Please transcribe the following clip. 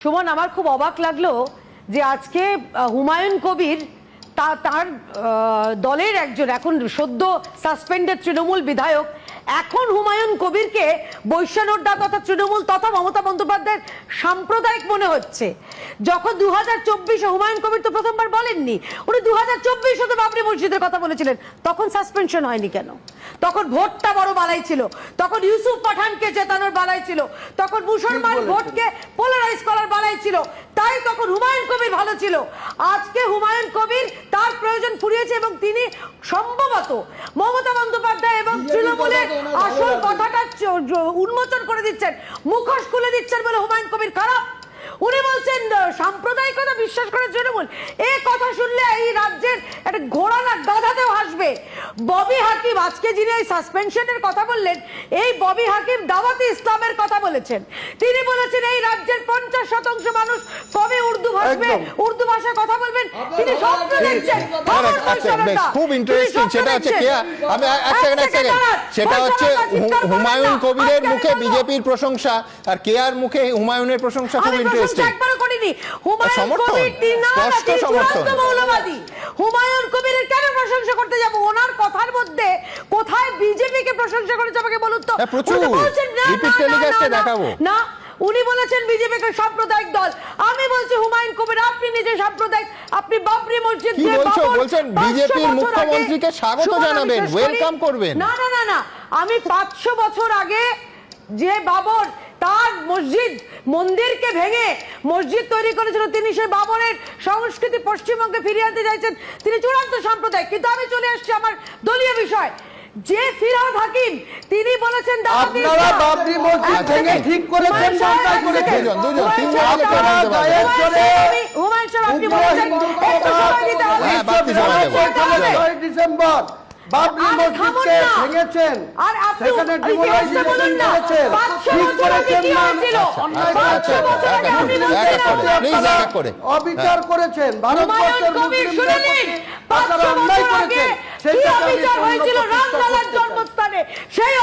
সুমন, আমার খুব অবাক লাগলো যে আজকে হুমায়ুন কবির তার দলের একজন এখন সদ্য সাসপেন্ডেড তৃণমূল বিধায়ক এখন হুমায়ুন কবিরকে বৈশ্যনড্ডা তথা তৃণমূল তথা মমতা বন্দ্যোপাধ্যায়ের সাম্প্রদায়িক মনে হচ্ছে। যখন 2024-এ হুমায়ুন কবির তো প্রথমবার বলেননি, উনি 2024-এ তো বাবরি মসজিদের কথা বলেছিলেন, তখন সাসপেনশন হয়নি কেন? তখন ভোটটা বড় বালাই ছিল, তখন ইউসুফ পাঠানকে জেতানোর বালাই ছিল, তখন মুসলমান ভোটকে পোলারাইজ করার বালাই ছিল, তাই তখন হুমায়ুন কবির ভালো ছিল। আজকে হুমায়ুন কবির তার প্রয়োজন ফুরিয়েছে এবং তিনি সম্ভবত মমতা বন্দ্যোপাধ্যায় এবং তৃণমূলের আসল কথাটা উন্মোচন করে দিচ্ছেন, মুখোশ খুলে দিচ্ছেন বলে হুমায়ুন কবির খারাপ। উনি বলছেন সাম্প্রদায়িকতা বিশ্বাস করে তৃণমূল। এই কথা শুনলে এই রাজ্যের একটা ঘোড়া না গাধাতেও হাসবে। ববি হাকিম আজকে যিনি এই সাসপেনশনের কথা বললেন, এই ববি হাকিম দাওয়াতে ইসলামের কথা বলেছেন। তিনি বলেছেন এই রাজ্যের 50% মানুষ কবে উর্দু ভাষবে, উর্দু ভাষায় কথা বলবেন, তিনি স্বপ্ন দেখছেন। খুব ইন্টারেস্টিং। সেটা হচ্ছে কি, আমি এক সেকেন্ড সেটা হচ্ছে হুমায়ুন কবিরের মুখে বিজেপির প্রশংসা আর কেয়ার মুখে হুমায়ুনের প্রশংসা। খুব ইন্টারেস্টিং। একবারও করিনি। হুমায়ুন কবির মৌলবাদী। হুমায়ুন কবিরের কেন প্রশংসা করতে যাব? ওনার কথার মধ্যে কোথায় বিজেপিকে প্রশংসা করেছে আমাকে বলুন তো। না, উনি বলেছেন বিজেপিকে সাম্প্রদায়িক দল। আমি বলছি হুমায়ুন কবির আপনি নিজে সাম্প্রদায়িক। আপনি বাবরি মসজিদ বলছেন বিজেপির মুখ্যমন্ত্রীকে স্বাগত জানাবেন, ওয়েলকাম করবেন। না না না না, আমি 500 বছর আগে যে বাবর তার মসজিদ মন্দিরকে ভেঙে মসজিদ তৈরি করেছিল, তিনি সেই বাবরের সংস্কৃতি পশ্চিমবঙ্গে ফিরিয়ে আনতে চাইছেন, তিনি চূড়ান্ত সাম্প্রদায়িক। কিন্তু আমি চলে আসছি আমার দলীয় বিষয়। যে ফিরহাদ হাকিম তিনি বলেছেন আপনারা বাবরি মসজিদ ভেঙে ঠিক করেছেন, সরকার করেছেন। হুমায়ুন সাহেব আপনি বলেছেন একটু সময় দিতে হবে। ডিসেম্বর বাবরি মসজিদকে ভেঙেছেন, সেখানে ডিমোলাইজেশন করেছেন, ঠিক করেছেন না, অবিচার করেছেন, ভারতবর্ষের মুসলিমদের প্রতি আপনারা অন্যায় করেছেন। সেই অবিচার হয়েছিল রামলালার জন্মস্থানে, সেই